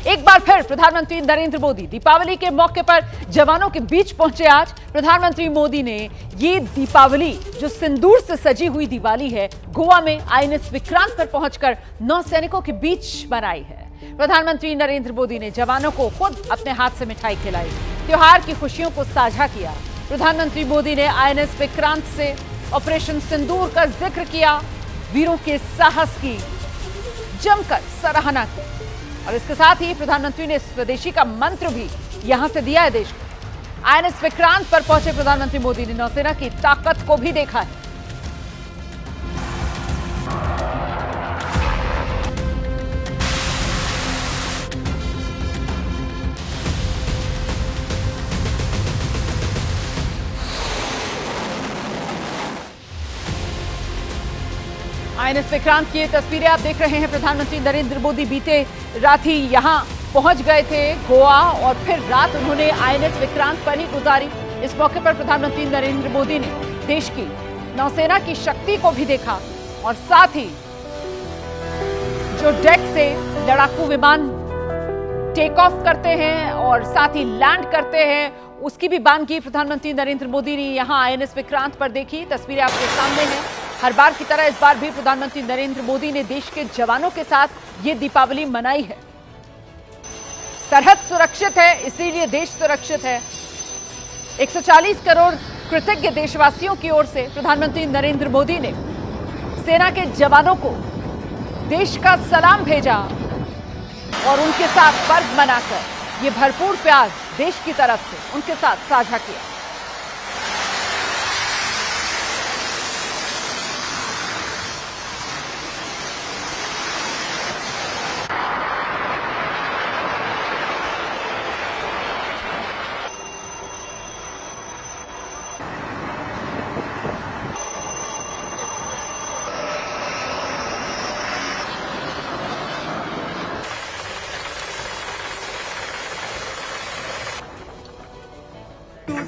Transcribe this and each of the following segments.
एक बार फिर प्रधानमंत्री नरेंद्र मोदी दीपावली के मौके पर जवानों के बीच पहुंचे। आज प्रधानमंत्री मोदी ने ये दीपावली जो सिंदूर से सजी हुई दिवाली है, गोवा में आईएनएस विक्रांत पर पहुंचकर नौसैनिकों के बीच मनाई है। प्रधानमंत्री नरेंद्र मोदी ने जवानों को खुद अपने हाथ से मिठाई खिलाई, त्योहार की खुशियों को साझा किया। प्रधानमंत्री मोदी ने आईएनएस विक्रांत से ऑपरेशन सिंदूर का जिक्र किया, वीरों के साहस की जमकर सराहना की और इसके साथ ही प्रधानमंत्री ने स्वदेशी का मंत्र भी यहां से दिया है देश को। आईएनएस विक्रांत पर पहुंचे प्रधानमंत्री मोदी ने नौसेना की ताकत को भी देखा है। आईएनएस विक्रांत की ये तस्वीरें आप देख रहे हैं। प्रधानमंत्री नरेंद्र मोदी बीते रात ही यहां पहुंच गए थे गोवा और फिर रात उन्होंने आईएनएस विक्रांत पर ही गुजारी। इस मौके पर प्रधानमंत्री नरेंद्र मोदी ने देश की नौसेना की शक्ति को भी देखा और साथ ही जो डेक से लड़ाकू विमान टेक ऑफ करते हैं और साथ ही लैंड करते हैं, उसकी भी बानगी प्रधानमंत्री नरेंद्र मोदी ने यहां आईएनएस विक्रांत पर देखी। तस्वीरें आपके सामने हैं। हर बार की तरह इस बार भी प्रधानमंत्री नरेंद्र मोदी ने देश के जवानों के साथ ये दीपावली मनाई है। सरहद सुरक्षित है, इसीलिए देश सुरक्षित है। 140 करोड़ कृतज्ञ देशवासियों की ओर से प्रधानमंत्री नरेंद्र मोदी ने सेना के जवानों को देश का सलाम भेजा और उनके साथ पर्व मनाकर ये भरपूर प्यार देश की तरफ से उनके साथ साझा किया।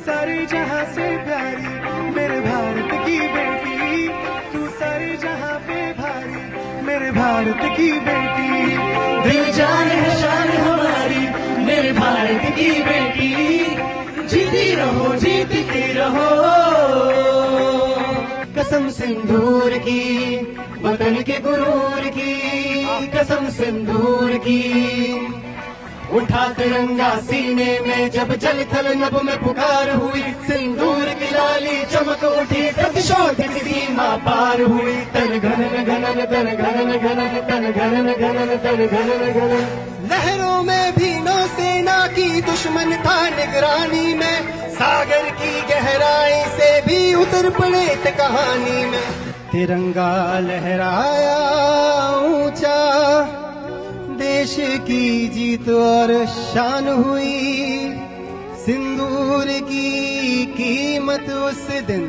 सारे जहां से प्यारी मेरे भारत की बेटी, तू सारे जहां पे भारी मेरे भारत की बेटी, दिल जान है शान हमारी मेरे भारत की बेटी, जीती रहो जीतती रहो। कसम सिंदूर की वतन के गुरूर की, कसम सिंदूर की। उठा तिरंगा सीने में जब जल थल नभ में पुकार हुई, सिंदूर की लाली चमक उठी, प्रतिशोध की सीमा पार हुई। तन घनन घनन तन घनन घनन तन घनन घनन तन घनन घनन। लहरों में भी नौसेना की दुश्मन था निगरानी में, सागर की गहराई से भी उतर पड़े थे कहानी में। तिरंगा लहराया ऊंचा, देश की जीत और शान हुई। सिंदूर की कीमत उस दिन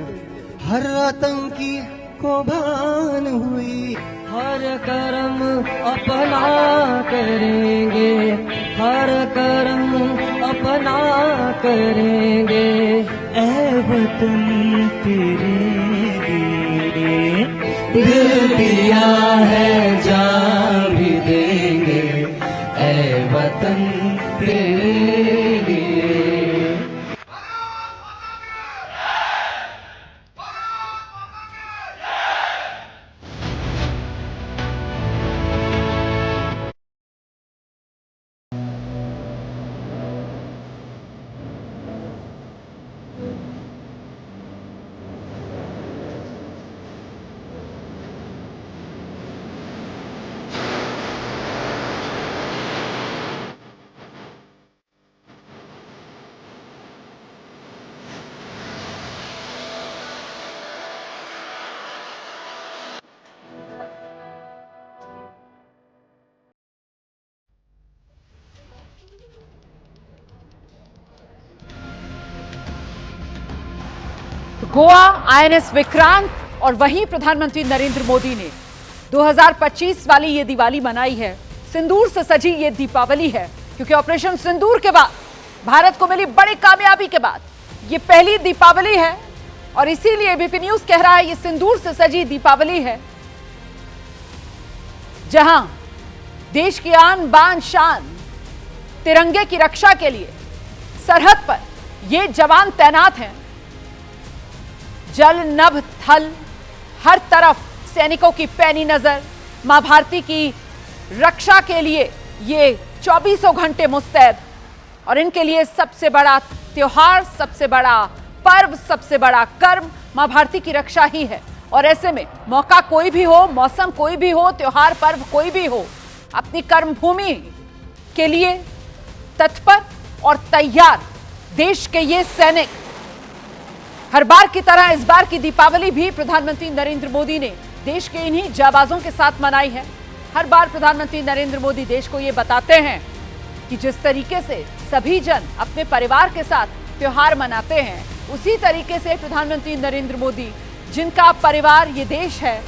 हर आतंकी को भान हुई। हर कर्म अपना करेंगे, हर कर्म अपना करेंगे। ऐ वतन तेरे लिए दिल दिया है, जान भी देंगे। ऐ वतन तेरे लिए। गोवा आईएनएस विक्रांत और वहीं प्रधानमंत्री नरेंद्र मोदी ने 2025 वाली ये दिवाली मनाई है। सिंदूर से सजी ये दीपावली है क्योंकि ऑपरेशन सिंदूर के बाद भारत को मिली बड़ी कामयाबी के बाद ये पहली दीपावली है और इसीलिए एबीपी न्यूज कह रहा है ये सिंदूर से सजी दीपावली है, जहां देश की आन बान शान तिरंगे की रक्षा के लिए सरहद पर ये जवान तैनात हैं। जल नभ थल हर तरफ सैनिकों की पैनी नजर, मां भारती की रक्षा के लिए ये 24 घंटे मुस्तैद। और इनके लिए सबसे बड़ा त्योहार, सबसे बड़ा पर्व, सबसे बड़ा कर्म मां भारती की रक्षा ही है। और ऐसे में मौका कोई भी हो, मौसम कोई भी हो, त्योहार पर्व कोई भी हो, अपनी कर्मभूमि के लिए तत्पर और तैयार देश के ये सैनिक। हर बार की तरह इस बार की दीपावली भी प्रधानमंत्री नरेंद्र मोदी ने देश के इन्हीं जाबाजों के साथ मनाई है। हर बार प्रधानमंत्री नरेंद्र मोदी देश को ये बताते हैं कि जिस तरीके से सभी जन अपने परिवार के साथ त्योहार मनाते हैं, उसी तरीके से प्रधानमंत्री नरेंद्र मोदी, जिनका परिवार ये देश है,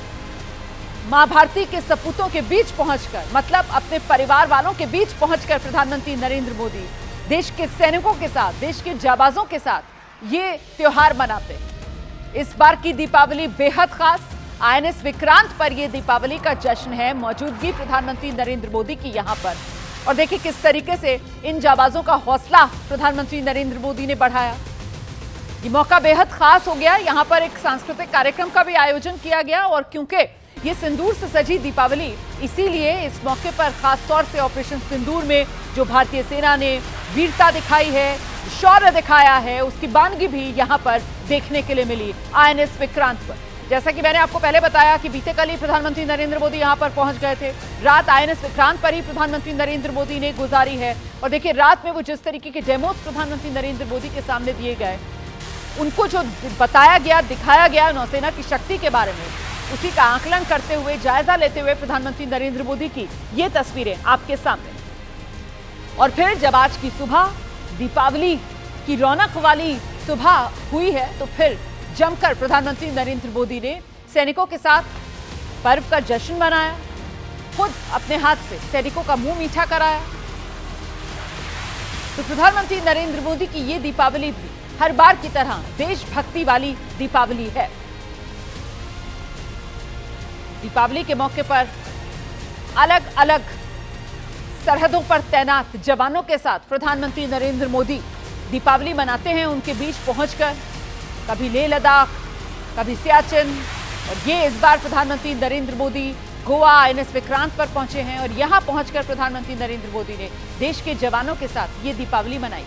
मां भारती के सपूतों के बीच पहुंचकर, मतलब अपने परिवार वालों के बीच पहुंचकर प्रधानमंत्री नरेंद्र मोदी देश के सैनिकों के साथ, देश के जाबाजों के साथ ये त्योहार मनाते हैं। इस बार की दीपावली बेहद खास, आईएनएस विक्रांत पर यह दीपावली का जश्न है, मौजूदगी प्रधानमंत्री नरेंद्र मोदी की यहां पर। और देखिए किस तरीके से इन जाबाजों का हौसला प्रधानमंत्री नरेंद्र मोदी ने बढ़ाया। ये मौका बेहद खास हो गया। यहां पर एक सांस्कृतिक कार्यक्रम का भी आयोजन किया गया और क्योंकि ये सिंदूर से सजी दीपावली, इसीलिए इस मौके पर खास तौर से ऑपरेशन सिंदूर में जो भारतीय सेना ने वीरता दिखाई है, शौर्य दिखाया है, उसकी बानगी भी यहां पर देखने के लिए मिली आईएनएस विक्रांत पर। जैसा कि मैंने आपको पहले बताया कि बीते कल ही प्रधानमंत्री नरेंद्र मोदी यहां पर पहुंच गए थे। रात आईएनएस विक्रांत पर ही प्रधानमंत्री नरेंद्र मोदी ने गुजारी है। और देखिए रात में वो जिस तरीके के डेमोस प्रधानमंत्री नरेंद्र मोदी के सामने दिए गए, उनको जो बताया गया, दिखाया गया नौसेना की शक्ति के बारे में, उसी का आकलन करते हुए, जायजा लेते हुए प्रधानमंत्री नरेंद्र मोदी की ये तस्वीरें आपके सामने। और फिर जब आज की सुबह दीपावली की रौनक वाली सुबह हुई है, तो फिर जमकर प्रधानमंत्री नरेंद्र मोदी ने सैनिकों के साथ पर्व का जश्न मनाया, खुद अपने हाथ से सैनिकों का मुंह मीठा कराया। तो प्रधानमंत्री नरेंद्र मोदी की ये दीपावली भी हर बार की तरह देशभक्ति वाली दीपावली है। दीपावली के मौके पर अलग अलग सरहदों पर तैनात जवानों के साथ प्रधानमंत्री नरेंद्र मोदी दीपावली मनाते हैं, उनके बीच पहुंचकर। कभी लेह लद्दाख, कभी सियाचिन, और ये इस बार प्रधानमंत्री नरेंद्र मोदी गोवा आईएनएस विक्रांत पर पहुंचे हैं और यहां पहुंचकर प्रधानमंत्री नरेंद्र मोदी ने देश के जवानों के साथ ये दीपावली मनाई।